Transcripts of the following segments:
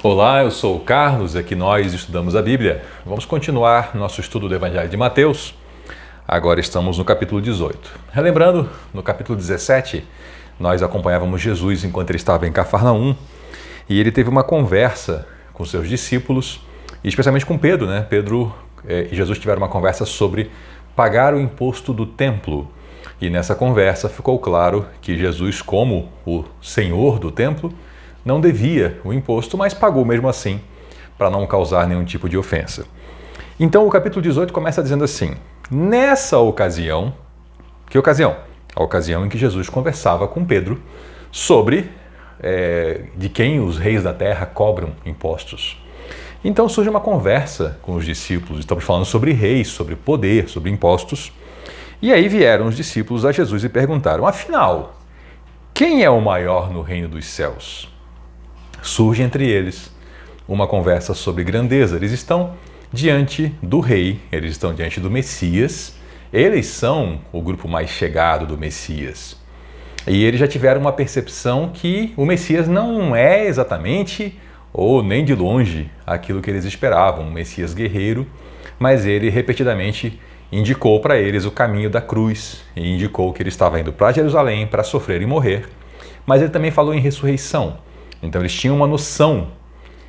Olá, eu sou o Carlos e aqui nós estudamos a Bíblia. Vamos continuar nosso estudo do Evangelho de Mateus. Agora estamos no capítulo 18. Relembrando, no capítulo 17, nós acompanhávamos Jesus enquanto ele estava em Cafarnaum e ele teve uma conversa com seus discípulos, e especialmente com Pedro, né? Pedro e Jesus tiveram uma conversa sobre pagar o imposto do templo. E nessa conversa ficou claro que Jesus, como o Senhor do templo, não devia o imposto, mas pagou mesmo assim, para não causar nenhum tipo de ofensa. Então o capítulo 18 começa dizendo assim: nessa ocasião, que ocasião? A ocasião em que Jesus conversava com Pedro sobre de quem os reis da terra cobram impostos. Então surge uma conversa com os discípulos, estamos falando sobre reis, sobre poder, sobre impostos. E aí vieram os discípulos a Jesus e perguntaram: afinal, quem é o maior no reino dos céus? Surge entre eles uma conversa sobre grandeza. Eles estão diante do rei, eles estão diante do Messias, eles são o grupo mais chegado do Messias. E eles já tiveram uma percepção que o Messias não é exatamente, ou nem de longe, aquilo que eles esperavam, um Messias guerreiro, mas ele repetidamente indicou para eles o caminho da cruz e indicou que ele estava indo para Jerusalém para sofrer e morrer, mas ele também falou em ressurreição. Então eles tinham uma noção,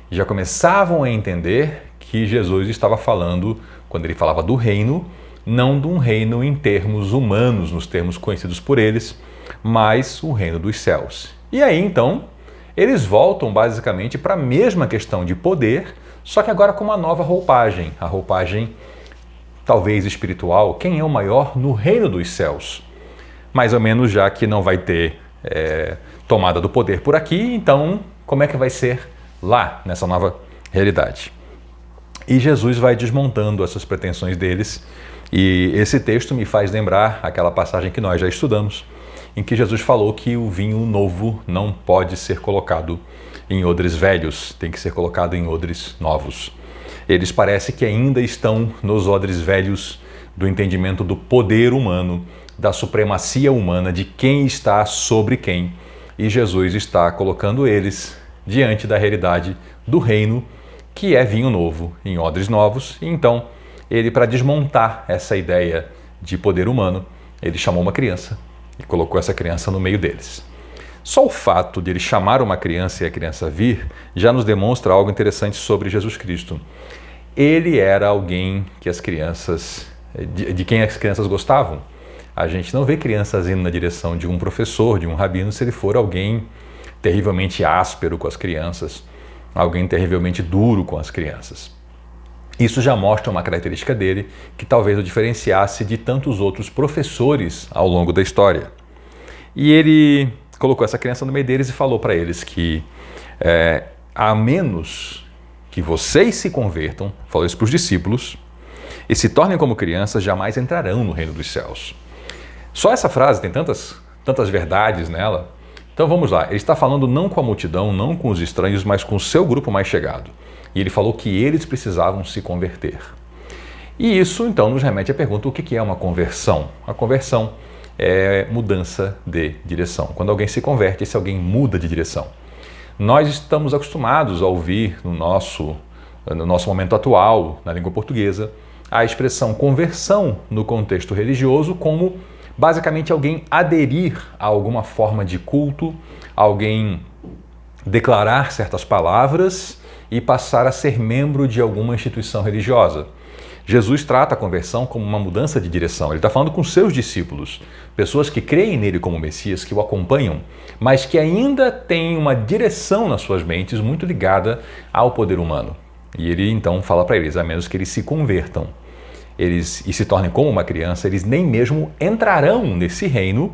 já começavam a entender que Jesus estava falando, quando ele falava do reino, não de um reino em termos humanos, nos termos conhecidos por eles, mas o reino dos céus. E aí então, eles voltam basicamente para a mesma questão de poder, só que agora com uma nova roupagem, a roupagem talvez espiritual. Quem é o maior no reino dos céus? Mais ou menos, já que não vai ter tomada do poder por aqui, então como é que vai ser lá nessa nova realidade? E Jesus vai desmontando essas pretensões deles, e esse texto me faz lembrar aquela passagem que nós já estudamos, em que Jesus falou que o vinho novo não pode ser colocado em odres velhos, tem que ser colocado em odres novos. Eles parece que ainda estão nos odres velhos do entendimento do poder humano, da supremacia humana, de quem está sobre quem. E Jesus está colocando eles diante da realidade do reino, que é vinho novo em odres novos. E então, ele, para desmontar essa ideia de poder humano, ele chamou uma criança e colocou essa criança no meio deles. Só o fato de ele chamar uma criança e a criança vir já nos demonstra algo interessante sobre Jesus Cristo. Ele era alguém que as crianças, de quem as crianças gostavam. A gente não vê crianças indo na direção de um professor, de um rabino, se ele for alguém terrivelmente áspero com as crianças, alguém terrivelmente duro com as crianças. Isso já mostra uma característica dele que talvez o diferenciasse de tantos outros professores ao longo da história. E ele colocou essa criança no meio deles e falou para eles que a menos que vocês se convertam, falou isso para os discípulos, e se tornem como crianças, jamais entrarão no reino dos céus. Só essa frase tem tantas verdades nela. Então vamos lá, ele está falando não com a multidão, não com os estranhos, mas com o seu grupo mais chegado. E ele falou que eles precisavam se converter. E isso então nos remete à pergunta: o que é uma conversão? A conversão é mudança de direção. Quando alguém se converte, esse alguém muda de direção. Nós estamos acostumados a ouvir no nosso momento atual, na língua portuguesa, a expressão conversão no contexto religioso como basicamente alguém aderir a alguma forma de culto, alguém declarar certas palavras e passar a ser membro de alguma instituição religiosa. Jesus trata a conversão como uma mudança de direção. Ele está falando com seus discípulos, pessoas que creem nele como Messias, que o acompanham, mas que ainda têm uma direção nas suas mentes muito ligada ao poder humano. E ele então fala para eles: a menos que eles se convertam e se tornem como uma criança, eles nem mesmo entrarão nesse reino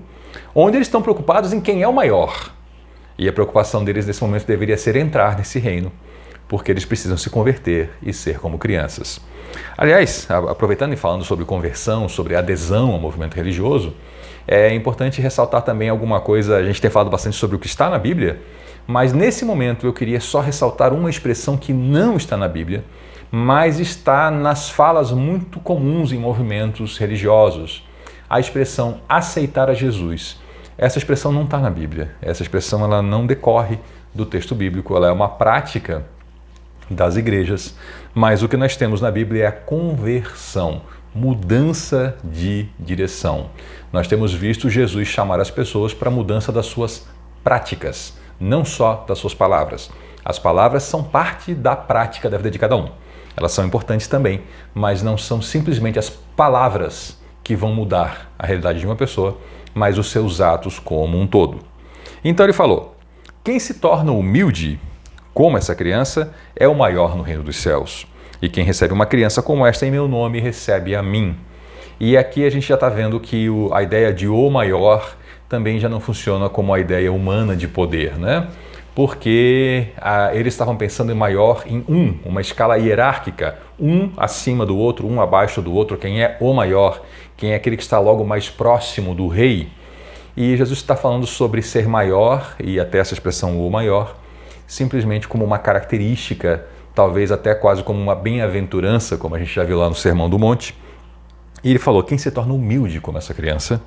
onde eles estão preocupados em quem é o maior. E a preocupação deles nesse momento deveria ser entrar nesse reino, porque eles precisam se converter e ser como crianças. Aliás, aproveitando e falando sobre conversão, sobre adesão ao movimento religioso, é importante ressaltar também alguma coisa. A gente tem falado bastante sobre o que está na Bíblia, mas nesse momento eu queria só ressaltar uma expressão que não está na Bíblia, mas está nas falas muito comuns em movimentos religiosos. A expressão aceitar a Jesus. Essa expressão não está na Bíblia. Essa expressão ela não decorre do texto bíblico, ela é uma prática das igrejas, mas o que nós temos na Bíblia é a conversão, mudança de direção. Nós temos visto Jesus chamar as pessoas para a mudança das suas práticas, não só das suas palavras. As palavras são parte da prática da vida de cada um. Elas são importantes também, mas não são simplesmente as palavras que vão mudar a realidade de uma pessoa, mas os seus atos como um todo. Então ele falou: quem se torna humilde como essa criança é o maior no reino dos céus. E quem recebe uma criança como esta em meu nome recebe a mim. E aqui a gente já está vendo que a ideia de o maior também já não funciona como a ideia humana de poder, né? Porque eles estavam pensando em maior em uma escala hierárquica, um acima do outro, um abaixo do outro, quem é o maior, quem é aquele que está logo mais próximo do rei. E Jesus está falando sobre ser maior, e até essa expressão o maior, simplesmente como uma característica, talvez até quase como uma bem-aventurança, como a gente já viu lá no Sermão do Monte. E ele falou: quem se torna humilde como essa criança,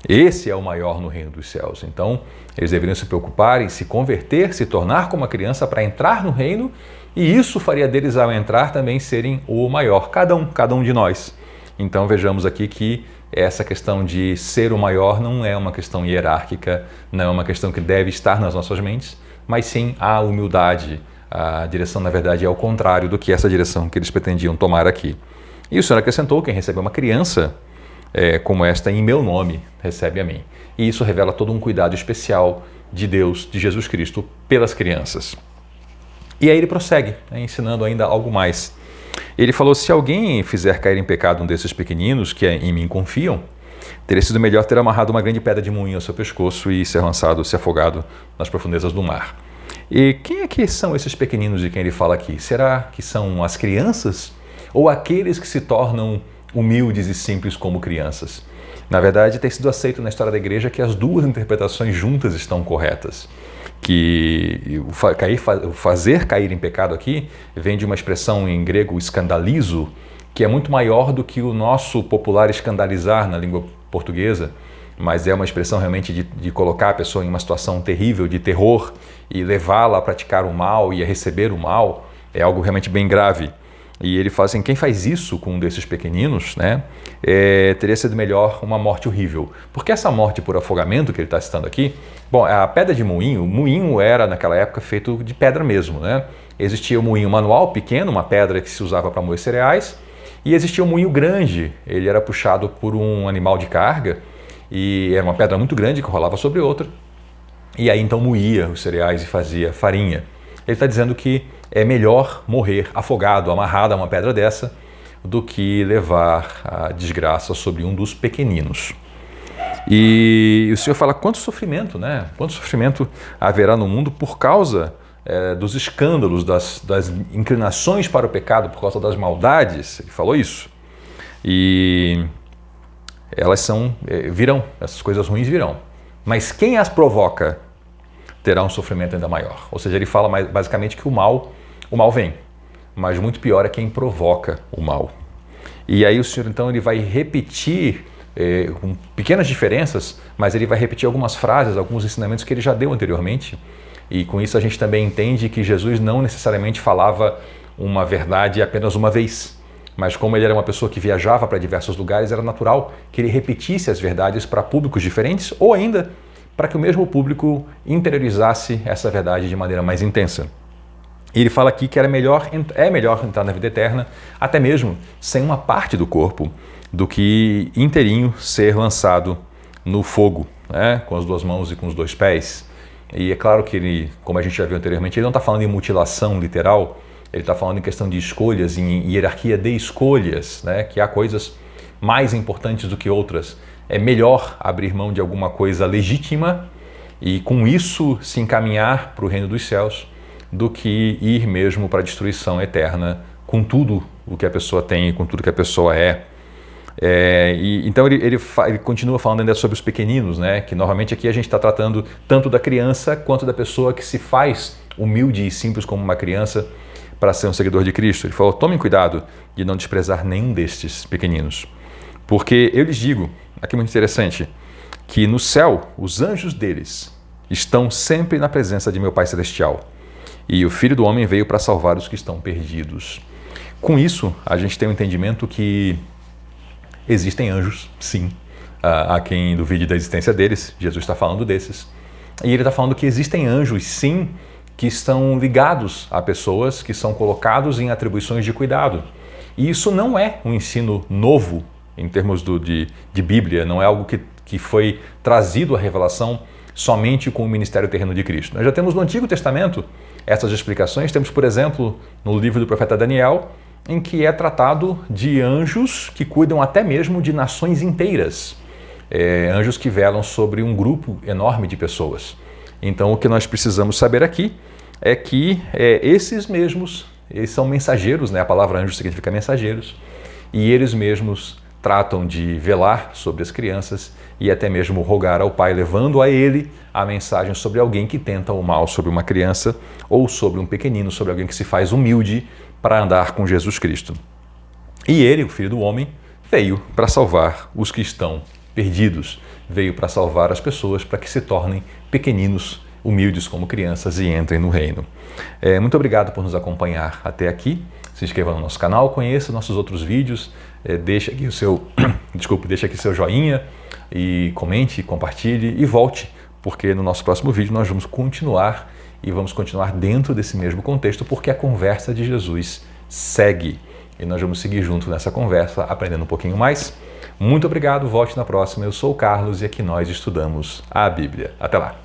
esse é o maior no reino dos céus. Então, eles deveriam se preocupar em se converter, se tornar como a criança para entrar no reino, e isso faria deles, ao entrar, também serem o maior, cada um de nós. Então, vejamos aqui que essa questão de ser o maior não é uma questão hierárquica, não é uma questão que deve estar nas nossas mentes, mas sim a humildade. A direção, na verdade, é ao contrário do que essa direção que eles pretendiam tomar aqui. E o Senhor acrescentou: quem recebe uma criança como esta em meu nome, recebe a mim. E isso revela todo um cuidado especial de Deus, de Jesus Cristo, pelas crianças. E aí ele prossegue, ensinando ainda algo mais. Ele falou: se alguém fizer cair em pecado um desses pequeninos que em mim confiam, teria sido melhor ter amarrado uma grande pedra de moinho ao seu pescoço e ser lançado, se afogado nas profundezas do mar. E quem é que são esses pequeninos de quem ele fala aqui? Será que são as crianças ou aqueles que se tornam humildes e simples como crianças? Na verdade, tem sido aceito na história da igreja que as duas interpretações juntas estão corretas. Que o fazer cair em pecado aqui vem de uma expressão em grego, escandalizo, que é muito maior do que o nosso popular escandalizar na língua portuguesa, mas é uma expressão realmente de colocar a pessoa em uma situação terrível, de terror, e levá-la a praticar o mal e a receber o mal. É algo realmente bem grave. E ele fala assim: quem faz isso com um desses pequeninos, né, teria sido melhor uma morte horrível. Porque essa morte por afogamento que ele está citando aqui, bom, a pedra de moinho, o moinho era naquela época feito de pedra mesmo, né? Existia o moinho manual pequeno, uma pedra que se usava para moer cereais, e existia o moinho grande, ele era puxado por um animal de carga, e era uma pedra muito grande que rolava sobre outra, e aí então moía os cereais e fazia farinha. Ele está dizendo que é melhor morrer afogado, amarrado a uma pedra dessa, do que levar a desgraça sobre um dos pequeninos. E o Senhor fala: quanto sofrimento, né? Quanto sofrimento haverá no mundo por causa dos escândalos, das inclinações para o pecado, por causa das maldades. Ele falou isso. E elas virão, essas coisas ruins virão. Mas quem as provoca terá um sofrimento ainda maior. Ou seja, ele fala basicamente que o mal vem, mas muito pior é quem provoca o mal. E aí o Senhor então ele vai repetir, com pequenas diferenças, mas ele vai repetir algumas frases, alguns ensinamentos que ele já deu anteriormente. E com isso a gente também entende que Jesus não necessariamente falava uma verdade apenas uma vez, mas como ele era uma pessoa que viajava para diversos lugares, era natural que ele repetisse as verdades para públicos diferentes, ou ainda para que o mesmo público interiorizasse essa verdade de maneira mais intensa. E ele fala aqui que é melhor entrar na vida eterna, até mesmo sem uma parte do corpo, do que inteirinho ser lançado no fogo, né, com as duas mãos e com os dois pés. E é claro que ele, como a gente já viu anteriormente, ele não está falando em mutilação literal, ele está falando em questão de escolhas, em hierarquia de escolhas, né, que há coisas mais importantes do que outras. É melhor abrir mão de alguma coisa legítima e com isso se encaminhar para o reino dos céus do que ir mesmo para a destruição eterna com tudo o que a pessoa tem e com tudo que a pessoa é. Então ele continua falando ainda sobre os pequeninos, né? Que novamente aqui a gente está tratando tanto da criança quanto da pessoa que se faz humilde e simples como uma criança para ser um seguidor de Cristo. Ele falou: tomem cuidado de não desprezar nenhum destes pequeninos, porque eu lhes digo, aqui é muito interessante, que no céu os anjos deles estão sempre na presença de meu Pai Celestial. e o Filho do Homem veio para salvar os que estão perdidos. Com isso, a gente tem um entendimento que existem anjos, sim. Há quem duvide da existência deles, Jesus está falando desses. E ele está falando que existem anjos, sim, que estão ligados a pessoas que são colocados em atribuições de cuidado. E isso não é um ensino novo em termos de Bíblia, não é algo que foi trazido à revelação somente com o ministério terreno de Cristo. Nós já temos no Antigo Testamento essas explicações. Temos, por exemplo, no livro do profeta Daniel, em que é tratado de anjos que cuidam até mesmo de nações inteiras. Anjos que velam sobre um grupo enorme de pessoas. Então, o que nós precisamos saber aqui é que esses mesmos, eles são mensageiros, né? A palavra anjo significa mensageiros, e eles mesmos tratam de velar sobre as crianças e até mesmo rogar ao Pai, levando a ele a mensagem sobre alguém que tenta o mal sobre uma criança ou sobre um pequenino, sobre alguém que se faz humilde para andar com Jesus Cristo. E ele, o Filho do Homem, veio para salvar os que estão perdidos, veio para salvar as pessoas para que se tornem pequeninos, humildes como crianças e entrem no reino. Muito obrigado por nos acompanhar até aqui. Se inscreva no nosso canal, conheça nossos outros vídeos, deixa aqui o seu, deixa aqui seu joinha e comente, compartilhe e volte, porque no nosso próximo vídeo nós vamos continuar dentro desse mesmo contexto, porque a conversa de Jesus segue e nós vamos seguir junto nessa conversa, aprendendo um pouquinho mais. Muito obrigado, volte na próxima. Eu sou o Carlos e aqui nós estudamos a Bíblia. Até lá!